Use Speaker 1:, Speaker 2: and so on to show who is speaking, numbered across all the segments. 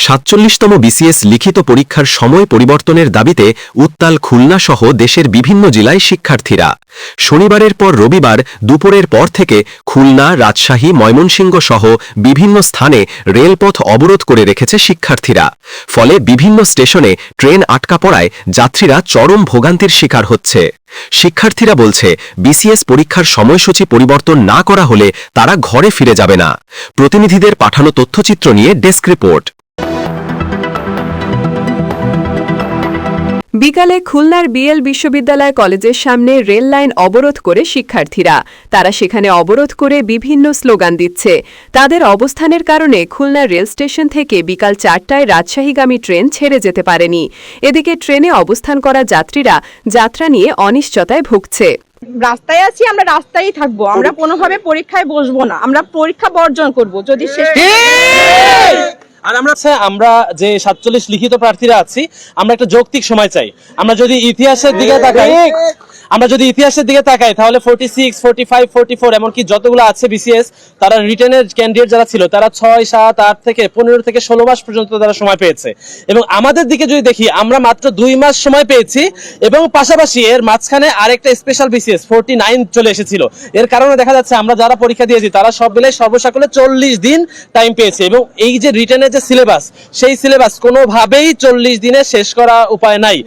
Speaker 1: সাতচল্লিশতম বিসিএস লিখিত পরীক্ষার সময় পরিবর্তনের দাবিতে উত্তাল খুলনা সহ দেশের বিভিন্ন জেলায় শিক্ষার্থীরা শনিবারের পর রবিবার দুপুরের পর থেকে খুলনা, রাজশাহী, ময়মনসিংহ সহ বিভিন্ন স্থানে রেলপথ অবরোধ করে রেখেছে শিক্ষার্থীরা। ফলে বিভিন্ন স্টেশনে ট্রেন আটকা পড়ায় যাত্রীরা চরম ভোগান্তির শিকার হচ্ছে। শিক্ষার্থীরা বলছে, বিসিএস পরীক্ষার সময়সূচি পরিবর্তন না করা হলে তারা ঘরে ফিরে যাবে না। প্রতিনিধিদের পাঠানো তথ্যচিত্র নিয়ে ডেস্ক রিপোর্ট।
Speaker 2: বিকালে খুলনার বিএল বিশ্ববিদ্যালয় কলেজের সামনে রেল লাইন অবরোধ করে শিক্ষার্থীরা। তারা সেখানে অবরোধ করে বিভিন্ন স্লোগান দিচ্ছে। তাদের অবস্থানের কারণে খুলনা রেল স্টেশন থেকে বিকাল 4টায় রাজশাহীগামী ট্রেন ছেড়ে যেতে পারেনি। এদিকে ট্রেনে অবস্থান করা যাত্রীরা যাত্রা নিয়ে অনিশ্চয়তায় ভুগছে।
Speaker 3: রাস্তায় আছি, আমরা রাস্তায়ই থাকবো, আমরা কোনোভাবে পরীক্ষায় বসবো না, আমরা পরীক্ষা বর্জন করব যদি শেষ।
Speaker 4: আর আমরা যে 47 লিখিত প্রার্থীরা আছি, আমরা একটা যৌক্তিক সময় চাই। আমরা যদি ইতিহাসের দিকে তাকাই তাহলে 46, 45, 44 এমনকি যতগুলো আছে বিসিএস, তারা রিটেনের ক্যান্ডিডেট যারা ছিল তারা 6, 7, 8 থেকে 15 থেকে 16 মাস পর্যন্ত তারা সময় পেয়েছে। এবং আমাদের দিকে যদি দেখি, আমরা মাত্র 2 মাস সময় পেয়েছি এবং পাশাপাশি এর মাঝখানে আরেকটা স্পেশাল বিসিএস 49 চলে এসেছিল। এর কারণে দেখা যাচ্ছে আমরা যারা পরীক্ষা দিয়েছি তারা সব মিলে সর্বসাকুল্যে 40 দিন টাইম পেয়েছে। এবং এই যে রিটেনের যে সিলেবাস, সেই সিলেবাস কোনোভাবেই 40 দিনে শেষ করা উপায় নাই।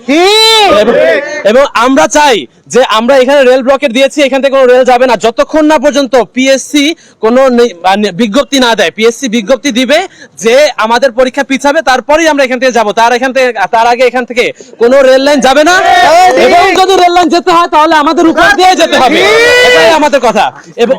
Speaker 4: এবং আমরা চাই যে আমরা এখানে রেল ব্লকেট দিয়েছি, এখান থেকে কোনো রেল যাবে না যতক্ষণ না পর্যন্ত পিএসসি কোনো বিজ্ঞপ্তি না দেয়। পিএসসি বিজ্ঞপ্তি দিবে যে আমাদের পরীক্ষা পিছাবে, তারপরেই আমরা এখান থেকে যাবো। তার আগে এখান থেকে কোনো রেল লাইন যাবে না। এবং যদি রেল লাইন যেতে হয় তাহলে আমাদের উপর দিয়ে যেতে হবে, এটাই আমাদের কথা। এবং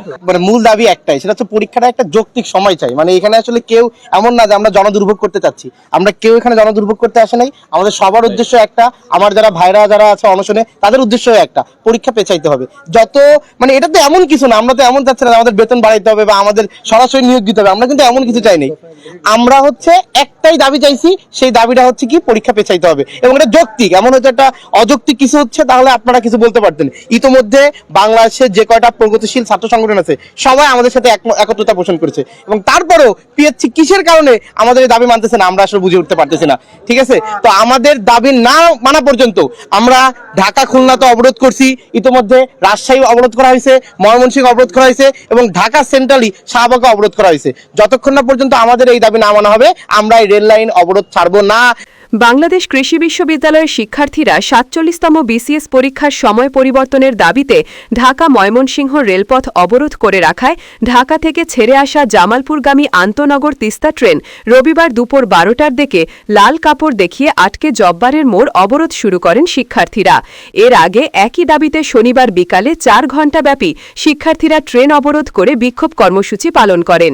Speaker 5: মূল দাবি একটাই, সেটা হচ্ছে পরীক্ষাটা একটা যৌক্তিক সময় চাই। এখানে আসলে কেউ এমন না যে আমরা জনদুর্ভোগ করতে চাচ্ছি, আমরা কেউ এখানে জনদুর্ভোগ করতে আসে নাই। আমাদের সবার উদ্দেশ্য একটা, আমার যারা ভাইরা যারা আছে অনশনে তাদের উদ্দেশ্য একটা, পরীক্ষা পেছাইতে হবে। এটা তো এমন কিছু না, আমরা তো এমন চাচ্ছি না আমাদের বেতন বাড়াইতে হবে বা আমাদের সরাসরি নিয়োগ দিতে হবে, আমরা কিন্তু এমন কিছু চাই নাই। আমরা একটাই দাবি চাইছি, সেই দাবিটা হচ্ছে কি, পরীক্ষা পেছাইতে হবে। এবং এটা যৌক্তিক, এমন হচ্ছে একটা অযৌক্তিক কিছু হচ্ছে তাহলে আপনারা কিছু বলতে পারতেন। ইতোমধ্যে বাংলাদেশের যে কয়টা প্রগতিশীল ছাত্র সংগঠন আছে সবাই আমাদের সাথে একত্রতা পোষণ করেছে। এবং তারপরেও পিএসসি কিসের কারণে আমাদের এই দাবি মানতেছে না, আমরা আসলে বুঝে উঠতে পারতেছি না। ঠিক আছে, তো আমাদের দাবি না মানা পর্যন্ত আমরা ঢাকা খুলনা তো অবরোধ করছি, ইতিমধ্যে রাজশাহী অবরোধ করা হয়েছে, ময়মনসিংহ অবরোধ করা হয়েছে এবং ঢাকা সেন্ট্রালি শাহবাগে অবরোধ করা হয়েছে। যতক্ষণ না পর্যন্ত আমাদের এই দাবি না মানা হবে, আমরা এই রেল লাইন অবরোধ ছাড়বো না।
Speaker 2: বাংলাদেশ কৃষি বিশ্ববিদ্যালয়ের শিক্ষার্থীরা 47তম বিসিএস পরীক্ষার সময় পরিবর্তনের দাবিতে ঢাকা ময়মনসিংহ রেলপথ অবরোধ করে রাখায় ঢাকা থেকে ছেড়ে আসা জামালপুরগামী আন্তনগর তিস্তা ট্রেন রবিবার দুপুর 12টার দিকে লাল কাপড় দেখিয়ে আটকে জব্বারের মোড় অবরোধ শুরু করেন শিক্ষার্থীরা। এর আগে একই দাবিতে শনিবার বিকালে 4 ঘণ্টাব্যাপী শিক্ষার্থীরা ট্রেন অবরোধ করে বিক্ষোভ কর্মসূচি পালন করেন।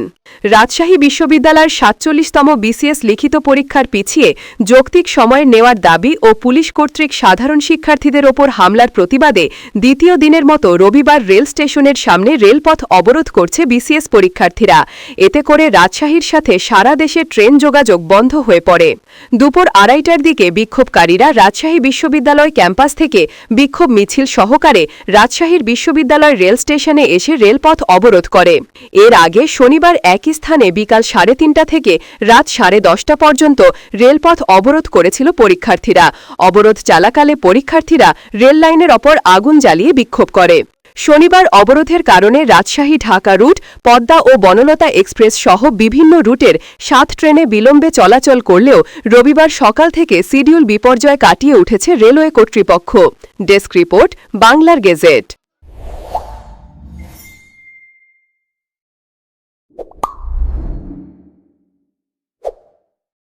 Speaker 2: রাজশাহী বিশ্ববিদ্যালয়ের 47তম বিসিএস লিখিত পরীক্ষার পিছিয়ে যৌক্তিক সময় নেওয়ার দাবি ও পুলিশ কর্তৃক সাধারণ শিক্ষার্থীদের ওপর হামলার প্রতিবাদে দ্বিতীয় দিনের মতো রবিবার রেল স্টেশনের সামনে রেলপথ অবরোধ করছে বিসিএস পরীক্ষার্থীরা। এতে করে রাজশাহীর সাথে সারা দেশে ট্রেন যোগাযোগ বন্ধ হয়ে পড়ে। দুপুর 2:30টার দিকে বিক্ষোভকারীরা রাজশাহী বিশ্ববিদ্যালয় ক্যাম্পাস থেকে বিক্ষোভ মিছিল সহকারে রাজশাহীর বিশ্ববিদ্যালয় রেল স্টেশনে এসে রেলপথ অবরোধ করে। এর আগে শনিবার একই স্থানে বিকাল 3:30টা থেকে রাত 10:30টা পর্যন্ত রেলপথ অবরোধ করেছিল পরীক্ষার্থীরা। অবরোধ চলাকালে পরীক্ষার্থীরা রেল লাইনের ওপর আগুন জ্বালিয়ে বিক্ষোভ করে। শনিবার অবরোধের কারণে রাজশাহী ঢাকা রুট, পদ্মা ও বনলতা এক্সপ্রেস সহ বিভিন্ন রুটের 7 ট্রেনে বিলম্বে চলাচল করলেও রবিবার সকাল থেকে শিডিউল বিপর্যয় কাটিয়ে উঠেছে রেলওয়ে কর্তৃপক্ষ। ডেস্ক রিপোর্ট, বাংলার গেজেট।